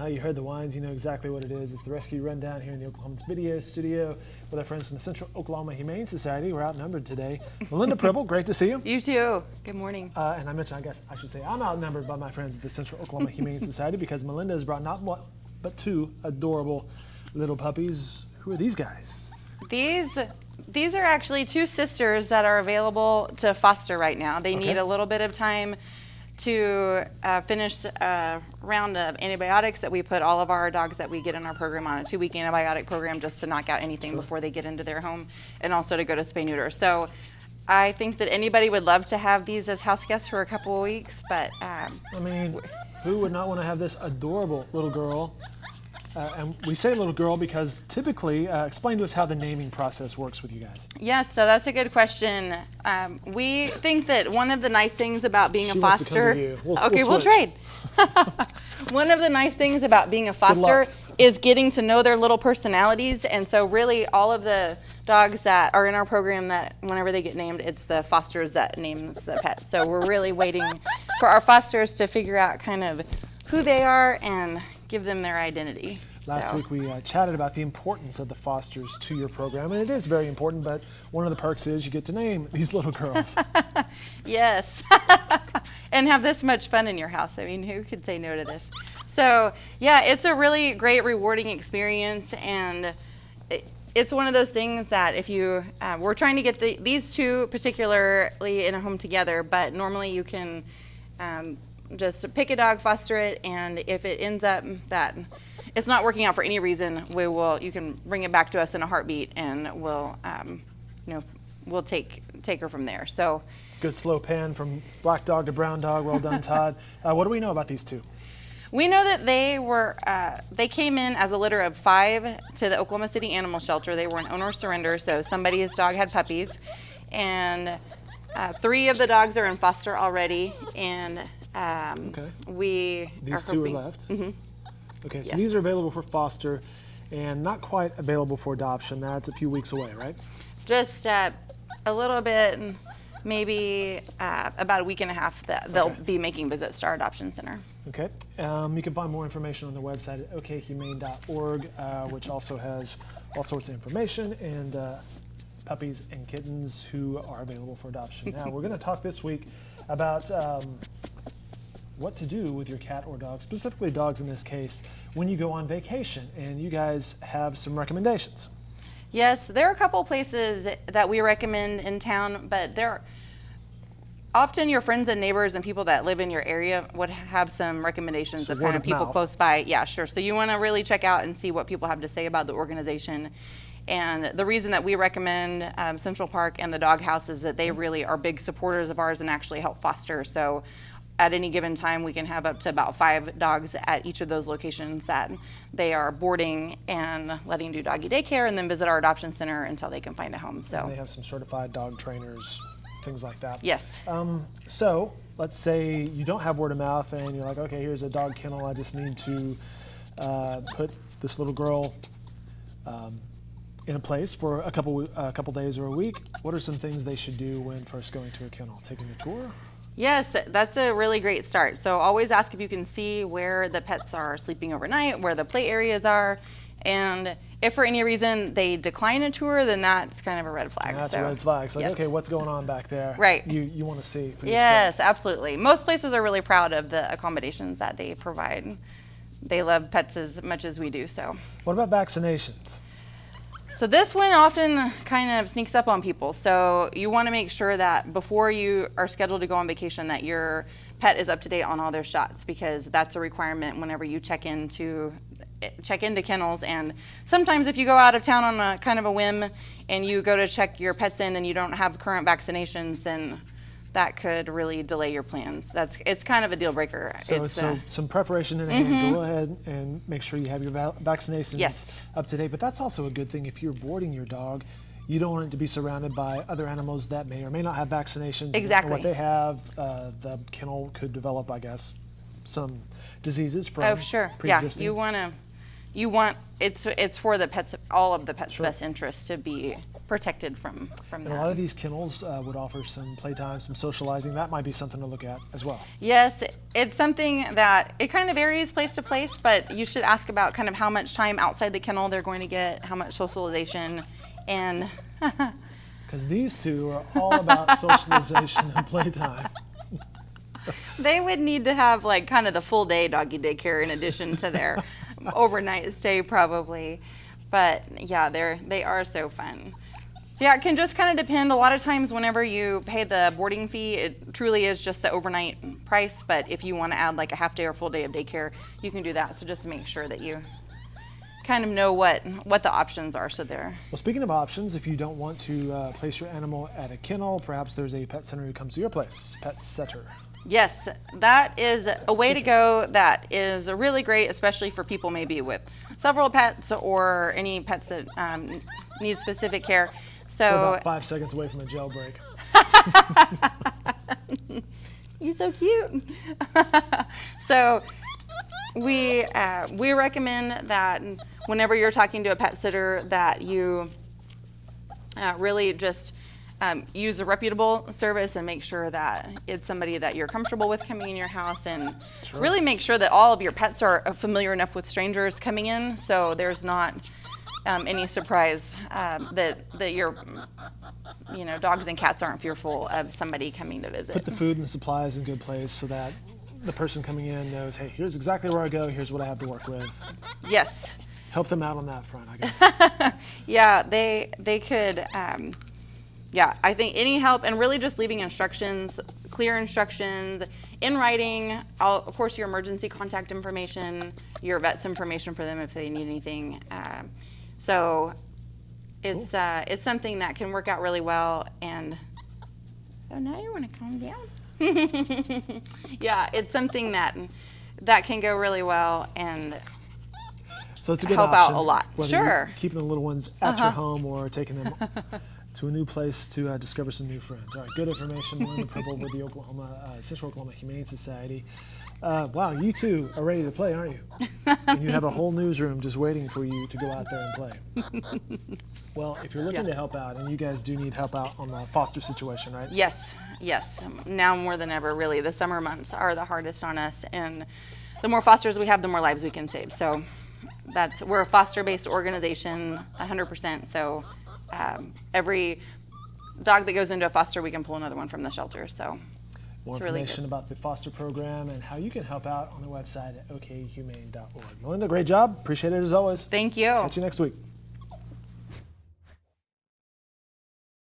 You heard the whines, you know exactly what it is. It's the Rescue Rundown here in the Oklahoman's video studio with our friends from the Central Oklahoma Humane Society. We're outnumbered today. Melinda Prible, great to see you. You too. Good morning. And I mentioned, I guess I should say, I'm outnumbered by my friends at the Central Oklahoma Humane Society because Melinda has brought not one, but two adorable little puppies. Who are these guys? These are actually two sisters that are available to foster right now. They need a little bit of time to finish a round of antibiotics that we put all of our dogs that we get in our program on, a 2-week antibiotic program, just to knock out anything before they get into their home, and also to go to spay neuter. So I think that anybody would love to have these as house guests for a couple of weeks, but I mean, who would not want to have this adorable little girl? And we say little girl because typically, explain to us how the naming process works with you guys. Yes, so that's a good question. We think that one of the nice things about being a foster, we'll trade. One of the nice things about being a foster is getting to know their little personalities, and so really all of the dogs that are in our program, that whenever they get named, it's the fosters that names the pets. So we're really waiting for our fosters to figure out kind of who they are and give them their identity. Last week we chatted about the importance of the fosters to your program, and it is very important, but one of the perks is you get to name these little girls. Yes, and have this much fun in your house. I mean, who could say no to this? So yeah, it's a really great, rewarding experience, and it's one of those things that if you, we're trying to get these two particularly in a home together, but normally you can just pick a dog, foster it, and if it ends up that it's not working out for any reason, you can bring it back to us in a heartbeat, and we'll take her from there. So good slow pan from black dog to brown dog. Well done, Todd. What do we know about these two? We know that they came in as a litter of 5 to the Oklahoma City Animal Shelter. They were an owner surrender, so somebody's dog had puppies, and 3 of the dogs are in foster already, and these two are left. Mm-hmm. Okay, so these are available for foster and not quite available for adoption. That's a few weeks away, right? Just a little bit, maybe about a week and a half that they'll be making visits to our adoption center. Okay. You can find more information on their website at okhumane.org, which also has all sorts of information and puppies and kittens who are available for adoption. Now, we're going to talk this week about what to do with your cat or dog, specifically dogs in this case, when you go on vacation, and you guys have some recommendations. Yes, there are a couple places that we recommend in town, but often your friends and neighbors and people that live in your area would have some recommendations of kind of people close by. Yeah, sure. So you want to really check out and see what people have to say about the organization. And the reason that we recommend Central Park and the Dog House is that they really are big supporters of ours and actually help foster. So at any given time, we can have up to about 5 dogs at each of those locations that they are boarding and letting do doggy daycare, and then visit our adoption center until they can find a home. So and they have some certified dog trainers, things like that. Yes. So let's say you don't have word of mouth, and you're like, okay, here's a dog kennel. I just need to put this little girl in a place for a couple days or a week. What are some things they should do when first going to a kennel? Taking a tour? Yes, that's a really great start. So always ask if you can see where the pets are sleeping overnight, where the play areas are, and if for any reason they decline a tour, then that's kind of a red flag. That's a red flag. It's like, okay, what's going on back there? Right. You want to see for yourself. Yes, absolutely. Most places are really proud of the accommodations that they provide. They love pets as much as we do. So. What about vaccinations? So this one often kind of sneaks up on people. So you want to make sure that before you are scheduled to go on vacation that your pet is up to date on all their shots, because that's a requirement whenever you check into kennels. And sometimes if you go out of town on a kind of a whim and you go to check your pets in and you don't have current vaccinations, then that could really delay your plans. It's kind of a deal breaker. So some preparation in hand. Go ahead and make sure you have your vaccinations up to date. But that's also a good thing if you're boarding your dog. You don't want it to be surrounded by other animals that may or may not have vaccinations. Exactly. What they have, the kennel could develop, I guess, some diseases from pre-existing. Yeah, it's for the pets, all of the pets' Sure. best interests to be protected from And a that. lot of these kennels would offer some playtime, some socializing. That might be something to look at as well. Yes, it's something that it kind of varies place to place, but you should ask about kind of how much time outside the kennel they're going to get, how much socialization, and Because these two are all about socialization and playtime. they would need to have like kind of the full day doggy daycare in addition to their overnight stay probably. But yeah, they are so fun. So yeah, it can just kind of depend. A lot of times whenever you pay the boarding fee, it truly is just the overnight price. But if you want to add like a half day or full day of daycare, you can do that. So just to make sure that you kind of know what the options are. So there. Well, speaking of options, if you don't want to place your animal at a kennel, perhaps there's a pet center who comes to your place, Pet Setter. Yes, that is a way to go. That is really great, especially for people maybe with several pets or any pets that need specific care. We're So about 5 seconds away from a jailbreak. you're so cute. So we recommend that whenever you're talking to a pet sitter that you really just use a reputable service and make sure that it's somebody that you're comfortable with coming in your house, and really make sure that all of your pets are familiar enough with strangers coming in, so there's not any surprise that your dogs and cats aren't fearful of somebody coming to visit. Put the food and the supplies in a good place so that the person coming in knows, hey, here's exactly where I go, here's what I have to work with. Yes. Help them out on that front, I guess. Yeah, they could. Yeah, I think any help, and really just leaving instructions, clear instructions in writing. Of course, your emergency contact information, your vet's information for them if they need anything. So it's Cool. It's something that can work out really well. And now you want to calm down. Yeah, it's something that can go really well and So it's a good help option, out a lot. whether Sure. you're keeping the little ones at your home or taking them to a new place to discover some new friends. All right, good information. Melinda Prible with the Central Oklahoma Humane Society. Wow, you two are ready to play, aren't you? And you have a whole newsroom just waiting for you to go out there and play. Well, if you're looking to help out, and you guys do need help out on the foster situation, right? Yes. Now more than ever, really, the summer months are the hardest on us, and the more fosters we have, the more lives we can save. So we're a foster-based organization, 100%. So every dog that goes into a foster, we can pull another one from the shelter. So More it's really information good. about the foster program and how you can help out on the website at okhumane.org. Melinda, great job. Appreciate it as always. Thank you. Catch you next week.